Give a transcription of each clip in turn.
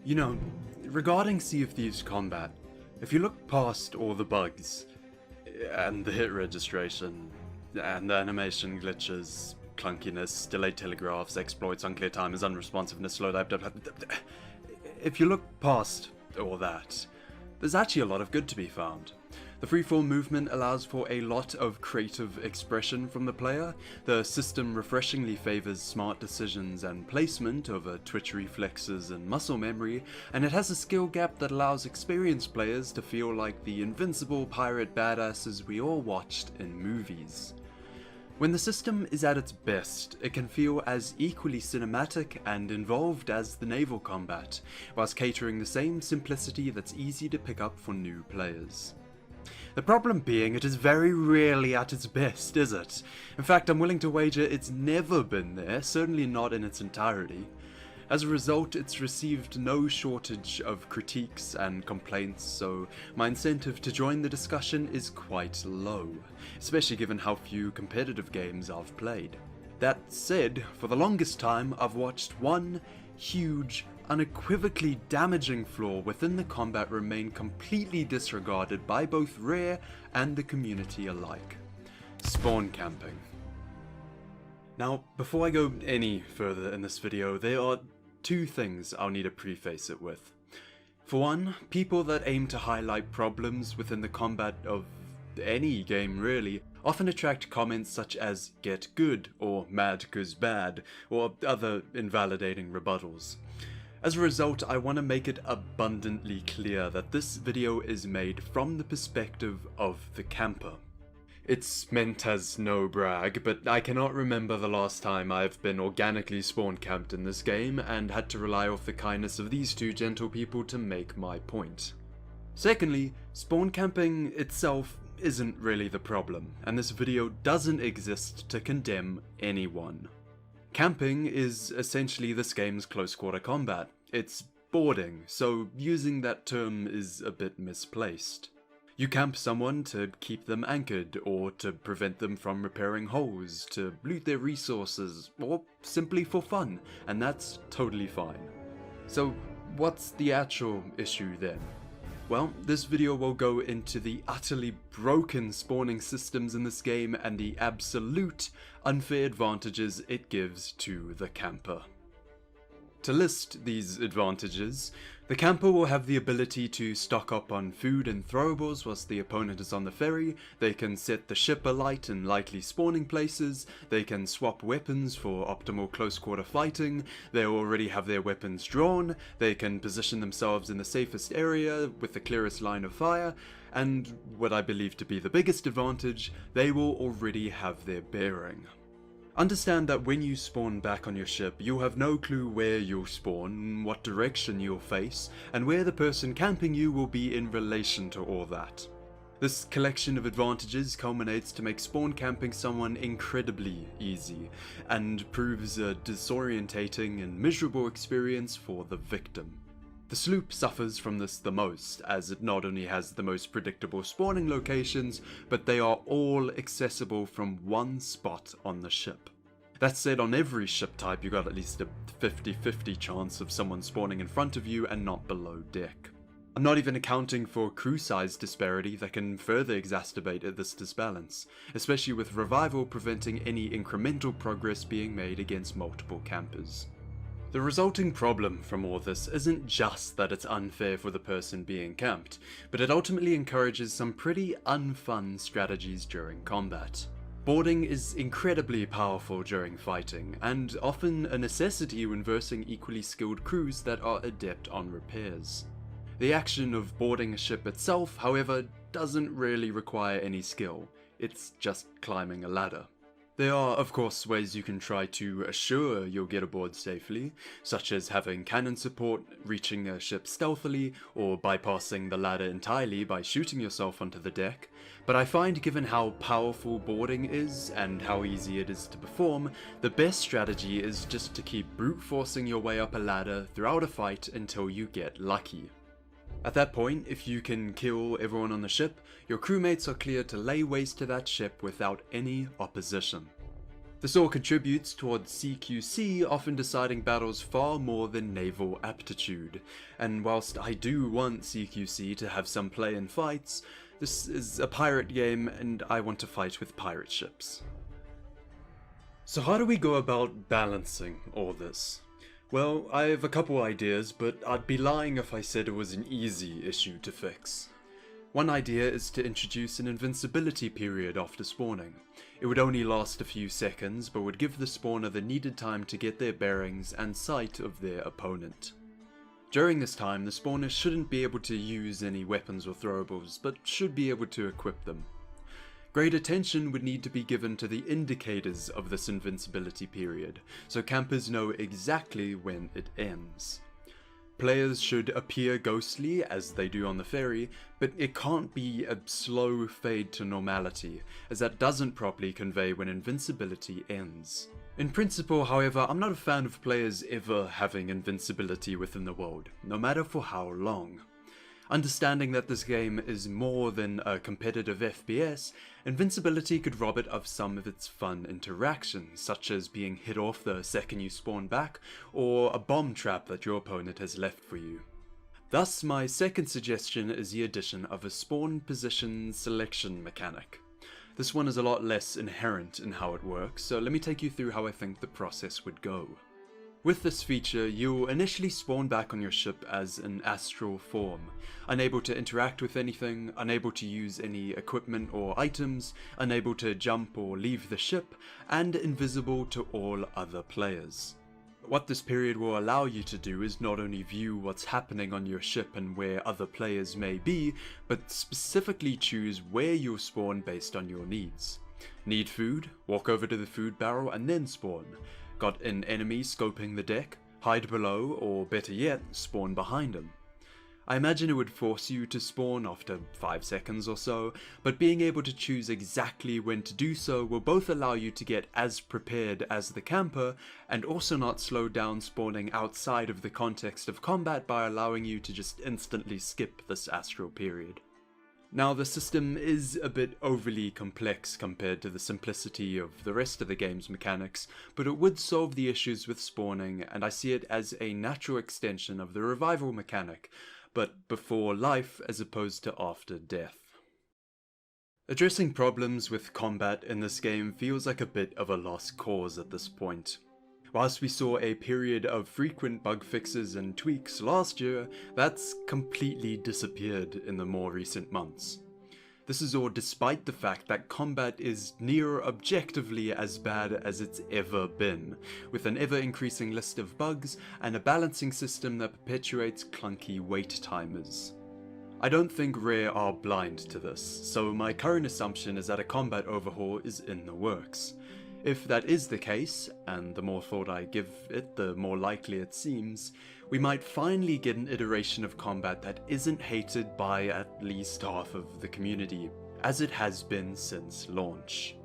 You know, regarding Sea of Thieves combat, if you look past all the bugs, and the hit registration, and the animation glitches, clunkiness, delayed telegraphs, exploits, unclear timers, unresponsiveness, slow dive, if you look past all that, there's actually a lot of good to be found. The freeform movement allows for a lot of creative expression from the player, the system refreshingly favours smart decisions and placement over twitch reflexes and muscle memory, and it has a skill gap that allows experienced players to feel like the invincible pirate badasses we all watched in movies. When the system is at its best, it can feel as equally cinematic and involved as the naval combat, whilst catering the same simplicity that's easy to pick up for new players. The problem being, it is very rarely at its best, is it? In fact, I'm willing to wager it's never been there, certainly not in its entirety. As a result, it's received no shortage of critiques and complaints, so my incentive to join the discussion is quite low, especially given how few competitive games I've played. That said, for the longest time, I've watched one huge, unequivocally damaging flaw within the combat remain completely disregarded by both Rare and the community alike: spawn camping. Now, before I go any further in this video, there are two things I'll need to preface it with. For one, people that aim to highlight problems within the combat of any game really often attract comments such as "get good" or "mad 'cause bad" or other invalidating rebuttals. As a result, I want to make it abundantly clear that this video is made from the perspective of the camper. It's meant as no brag, but I cannot remember the last time I've been organically spawn camped in this game and had to rely off the kindness of these two gentle people to make my point. Secondly, spawn camping itself isn't really the problem, and this video doesn't exist to condemn anyone. Camping is essentially this game's close quarter combat. It's boarding, so using that term is a bit misplaced. You camp someone to keep them anchored, or to prevent them from repairing holes, to loot their resources, or simply for fun, and that's totally fine. So what's the actual issue then? Well, this video will go into the utterly broken spawning systems in this game and the absolute unfair advantages it gives to the camper. To list these advantages, the camper will have the ability to stock up on food and throwables whilst the opponent is on the ferry, they can set the ship alight in likely spawning places, they can swap weapons for optimal close quarter fighting, they already have their weapons drawn, they can position themselves in the safest area with the clearest line of fire, and what I believe to be the biggest advantage, they will already have their bearing. Understand that when you spawn back on your ship, you'll have no clue where you'll spawn, what direction you'll face, and where the person camping you will be in relation to all that. This collection of advantages culminates to make spawn camping someone incredibly easy, and proves a disorientating and miserable experience for the victim. The sloop suffers from this the most, as it not only has the most predictable spawning locations, but they are all accessible from one spot on the ship. That said, on every ship type you got at least a 50-50 chance of someone spawning in front of you and not below deck. I'm not even accounting for crew size disparity that can further exacerbate this disbalance, especially with revival preventing any incremental progress being made against multiple campers. The resulting problem from all this isn't just that it's unfair for the person being camped, but it ultimately encourages some pretty unfun strategies during combat. Boarding is incredibly powerful during fighting, and often a necessity when versing equally skilled crews that are adept on repairs. The action of boarding a ship itself, however, doesn't really require any skill, it's just climbing a ladder. There are, of course, ways you can try to assure you'll get aboard safely, such as having cannon support, reaching a ship stealthily, or bypassing the ladder entirely by shooting yourself onto the deck, but I find given how powerful boarding is, and how easy it is to perform, the best strategy is just to keep brute forcing your way up a ladder throughout a fight until you get lucky. At that point, if you can kill everyone on the ship, your crewmates are cleared to lay waste to that ship without any opposition. This all contributes towards CQC often deciding battles far more than naval aptitude, and whilst I do want CQC to have some play in fights, this is a pirate game and I want to fight with pirate ships. So how do we go about balancing all this? Well, I have a couple ideas, but I'd be lying if I said it was an easy issue to fix. One idea is to introduce an invincibility period after spawning. It would only last a few seconds, but would give the spawner the needed time to get their bearings and sight of their opponent. During this time, the spawner shouldn't be able to use any weapons or throwables, but should be able to equip them. Great attention would need to be given to the indicators of this invincibility period, so campers know exactly when it ends. Players should appear ghostly, as they do on the ferry, but it can't be a slow fade to normality, as that doesn't properly convey when invincibility ends. In principle, however, I'm not a fan of players ever having invincibility within the world, no matter for how long. Understanding that this game is more than a competitive FPS, invincibility could rob it of some of its fun interactions, such as being hit off the second you spawn back, or a bomb trap that your opponent has left for you. Thus, my second suggestion is the addition of a spawn position selection mechanic. This one is a lot less inherent in how it works, so let me take you through how I think the process would go. With this feature, you'll initially spawn back on your ship as an astral form, unable to interact with anything, unable to use any equipment or items, unable to jump or leave the ship, and invisible to all other players. What this period will allow you to do is not only view what's happening on your ship and where other players may be, but specifically choose where you'll spawn based on your needs. Need food? Walk over to the food barrel and then spawn. Got an enemy scoping the deck? Hide below, or better yet, spawn behind him. I imagine it would force you to spawn after 5 seconds or so, but being able to choose exactly when to do so will both allow you to get as prepared as the camper, and also not slow down spawning outside of the context of combat by allowing you to just instantly skip this astral period. Now, the system is a bit overly complex compared to the simplicity of the rest of the game's mechanics, but it would solve the issues with spawning, and I see it as a natural extension of the revival mechanic, but before life as opposed to after death. Addressing problems with combat in this game feels like a bit of a lost cause at this point. Whilst we saw a period of frequent bug fixes and tweaks last year, that's completely disappeared in the more recent months. This is all despite the fact that combat is near objectively as bad as it's ever been, with an ever-increasing list of bugs and a balancing system that perpetuates clunky wait timers. I don't think Rare are blind to this, so my current assumption is that a combat overhaul is in the works. If that is the case, and the more thought I give it, the more likely it seems, we might finally get an iteration of combat that isn't hated by at least half of the community, as it has been since launch.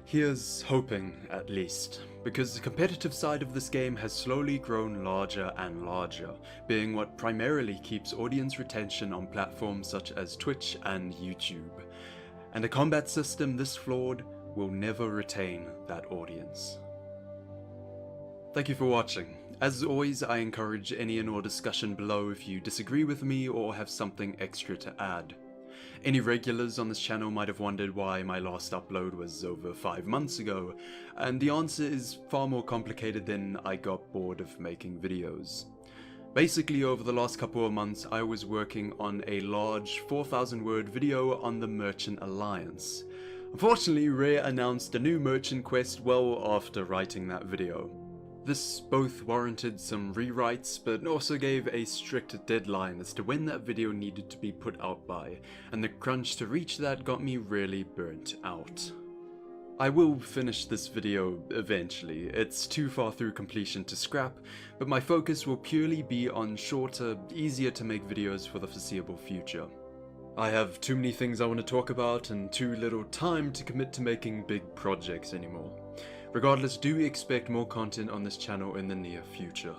Here's hoping, at least, because the competitive side of this game has slowly grown larger and larger, being what primarily keeps audience retention on platforms such as Twitch and YouTube. And a combat system this flawed will never retain that audience. Thank you for watching. As always, I encourage any and all discussion below if you disagree with me or have something extra to add. Any regulars on this channel might have wondered why my last upload was over 5 months ago, and the answer is far more complicated than I got bored of making videos. Basically, over the last couple of months, I was working on a large 4,000 word video on the Merchant Alliance. Unfortunately, Rare announced a new merchant quest well after writing that video. This both warranted some rewrites, but also gave a strict deadline as to when that video needed to be put out by, and the crunch to reach that got me really burnt out. I will finish this video eventually. It's too far through completion to scrap, but my focus will purely be on shorter, easier to make videos for the foreseeable future. I have too many things I want to talk about and too little time to commit to making big projects anymore. Regardless, do expect more content on this channel in the near future.